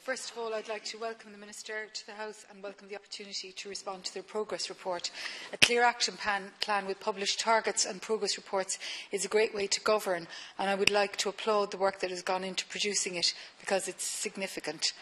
First of all, I'd like to welcome the Minister to the House and welcome the opportunity to respond to their progress report. A clear action plan with published targets and progress reports is a great way to govern, and I would like to applaud the work that has gone into producing it because it's significant.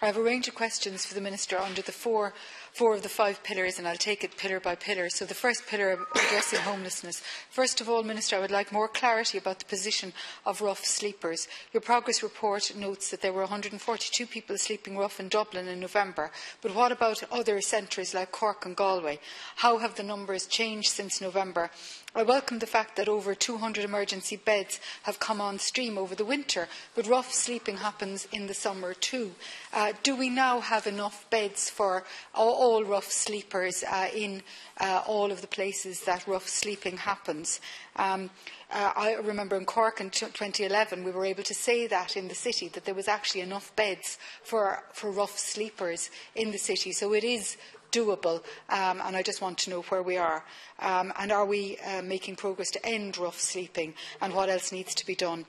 I have a range of questions for the Minister under the four of the 5 pillars, and I'll take it pillar by pillar. So the first pillar, addressing homelessness. First of all, Minister, I would like more clarity about the position of rough sleepers. Your progress report notes that there were 142 people sleeping rough in Dublin in November. But what about other centres like Cork and Galway? How have the numbers changed since November? I welcome the fact that over 200 emergency beds have come on stream over the winter, but rough sleeping happens in the summer too. Do we now have enough beds for all rough sleepers in all of the places that rough sleeping happens? I remember in Cork in 2011 we were able to say that in the city, that there was actually enough beds for rough sleepers in the city. So it is doable, and I just want to know where we are. And are we making progress to end rough sleeping, and what else needs to be done?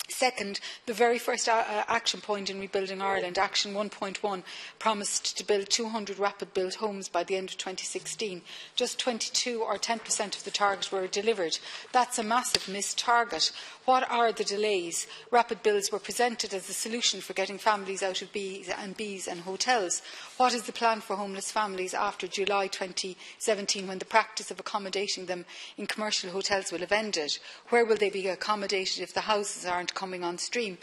Second, the very first action point in Rebuilding Ireland, Action 1.1, promised to build 200 rapid-built homes by the end of 2016. Just 22 or 10% of the target were delivered. That's a massive missed target. What are the delays? Rapid builds were presented as the solution for getting families out of Bs and hotels. What is the plan for homeless families after July 2017, when the practice of accommodating them in commercial hotels will have ended? Where will they be accommodated if the houses aren't coming on stream?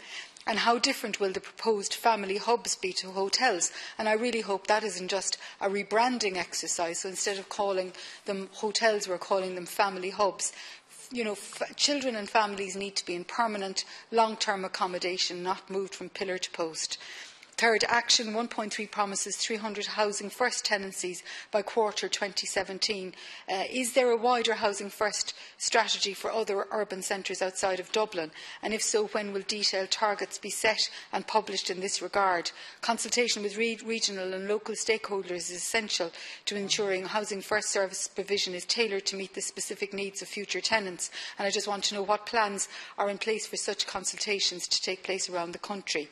And how different will the proposed family hubs be to hotels? And I really hope that isn't just a rebranding exercise. So instead of calling them hotels, we're calling them family hubs. You know, children and families need to be in permanent, long-term accommodation, not moved from pillar to post. Third, Action 1.3 promises 300 Housing First tenancies by quarter 2017. Is there a wider Housing First strategy for other urban centres outside of Dublin? And if so, when will detailed targets be set and published in this regard? Consultation with regional and local stakeholders is essential to ensuring Housing First service provision is tailored to meet the specific needs of future tenants. And I just want to know what plans are in place for such consultations to take place around the country.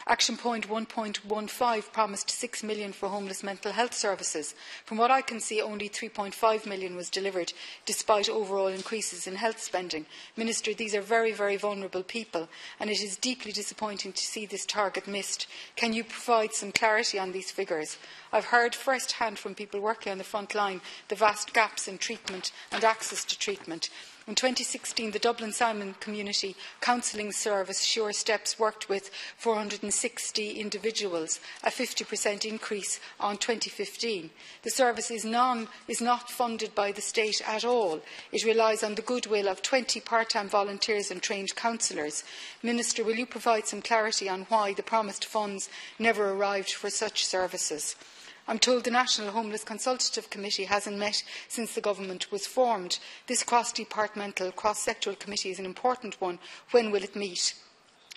Action point 1.15 promised 6 million for homeless mental health services. From what I can see, only 3.5 million was delivered, despite overall increases in health spending. Minister, these are very, very vulnerable people, and it is deeply disappointing to see this target missed. Can you provide some clarity on these figures? I've heard first-hand from people working on the front line the vast gaps in treatment and access to treatment. In 2016, the Dublin Simon Community Counselling Service Sure Steps worked with 460 individuals, a 50% increase on 2015. The service is not funded by the state at all. It relies on the goodwill of 20 part-time volunteers and trained counsellors. Minister, will you provide some clarity on why the promised funds never arrived for such services? I'm told the National Homeless Consultative Committee hasn't met since the government was formed. This cross-departmental, cross-sectoral committee is an important one. When will it meet?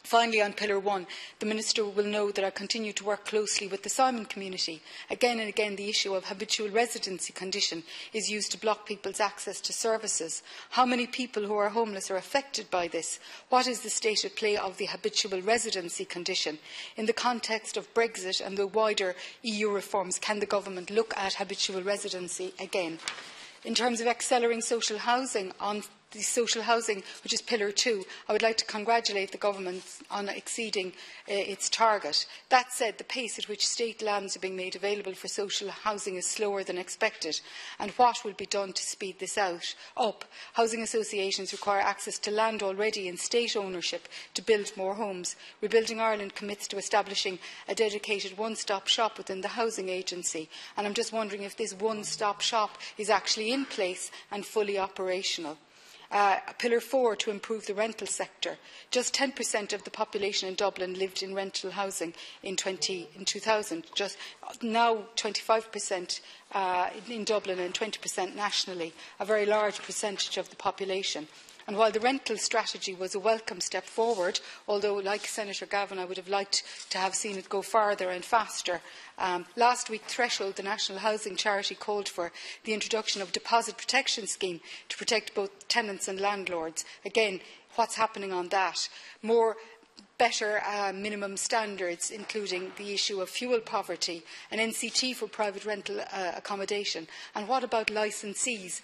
Finally, on Pillar 1, the Minister will know that I continue to work closely with the Simon community. Again and again, the issue of habitual residency condition is used to block people's access to services. How many people who are homeless are affected by this? What is the state of play of the habitual residency condition? In the context of Brexit and the wider EU reforms, can the government look at habitual residency again? In terms of accelerating social housing, on the social housing, which is Pillar 2, I would like to congratulate the government on exceeding its target. That said, the pace at which state lands are being made available for social housing is slower than expected. And what will be done to speed this up? Housing associations require access to land already in state ownership to build more homes. Rebuilding Ireland commits to establishing a dedicated one-stop shop within the housing agency. And I'm just wondering if this one-stop shop is actually in place and fully operational. Pillar 4, to improve the rental sector. Just 10% of the population in Dublin lived in rental housing in 2000. Just now 25% in Dublin and 20% nationally, a very large percentage of the population. And while the rental strategy was a welcome step forward, although, like Senator Gavin, I would have liked to have seen it go farther and faster, last week Threshold, the national housing charity, called for the introduction of a deposit protection scheme to protect both tenants and landlords. Again, what's happening on that? More better minimum standards, including the issue of fuel poverty, an NCT for private rental accommodation? And what about licensees?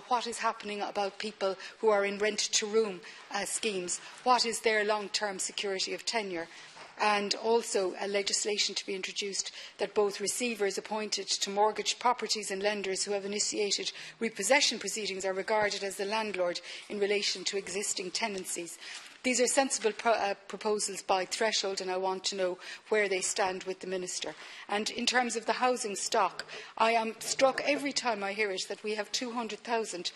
What is happening about people who are in rent-to-room schemes? What is their long-term security of tenure? And also legislation to be introduced that both receivers appointed to mortgage properties and lenders who have initiated repossession proceedings are regarded as the landlord in relation to existing tenancies. These are sensible proposals by threshold, and I want to know where they stand with the Minister. And in terms of the housing stock, I am struck every time I hear it that we have 200,000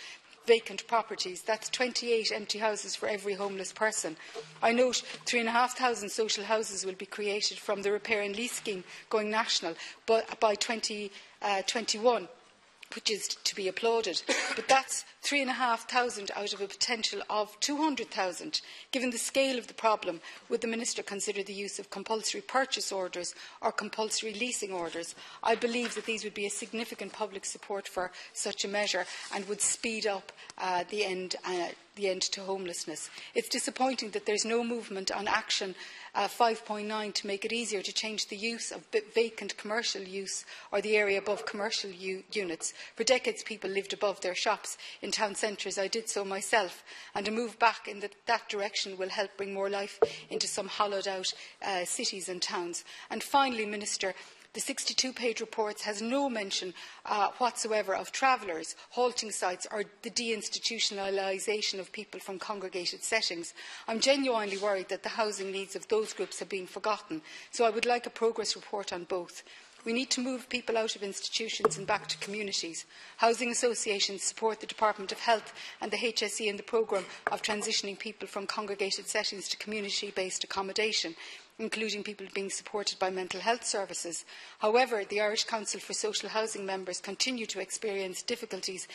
vacant properties. That's 28 empty houses for every homeless person. I note 3,500 social houses will be created from the repair and lease scheme going national by 2021. Which is to be applauded. But that's 3,500 out of a potential of 200,000. Given the scale of the problem, would the Minister consider the use of compulsory purchase orders or compulsory leasing orders? I believe that these would be a significant public support for such a measure and would speed up the end to homelessness. It's disappointing that there is no movement on Action 5.9 to make it easier to change the use of vacant commercial use or the area above commercial units. For decades, people lived above their shops in town centres. I did so myself, and a move back in that direction will help bring more life into some hollowed-out cities and towns. And finally, Minister, the 62-page report has no mention whatsoever of travellers, halting sites or the deinstitutionalisation of people from congregated settings. I'm genuinely worried that the housing needs of those groups have been forgotten, so I would like a progress report on both. We need to move people out of institutions and back to communities. Housing associations support the Department of Health and the HSE in the programme of transitioning people from congregated settings to community-based accommodation, including people being supported by mental health services. However, the Irish Council for Social Housing members continue to experience difficulties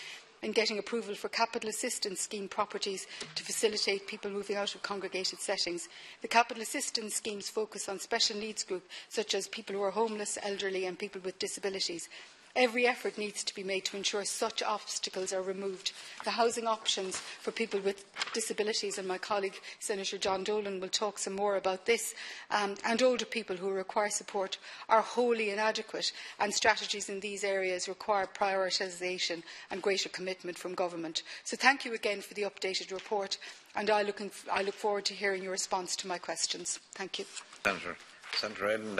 in getting approval for capital assistance scheme properties to facilitate people moving out of congregated settings. The capital assistance schemes focus on special needs groups such as people who are homeless, elderly and people with disabilities. Every effort needs to be made to ensure such obstacles are removed. The housing options for people with disabilities, and my colleague Senator John Dolan will talk some more about this, and older people who require support are wholly inadequate, and strategies in these areas require prioritisation and greater commitment from government. So thank you again for the updated report, and I look forward to hearing your response to my questions. Thank you. Senator Éireann.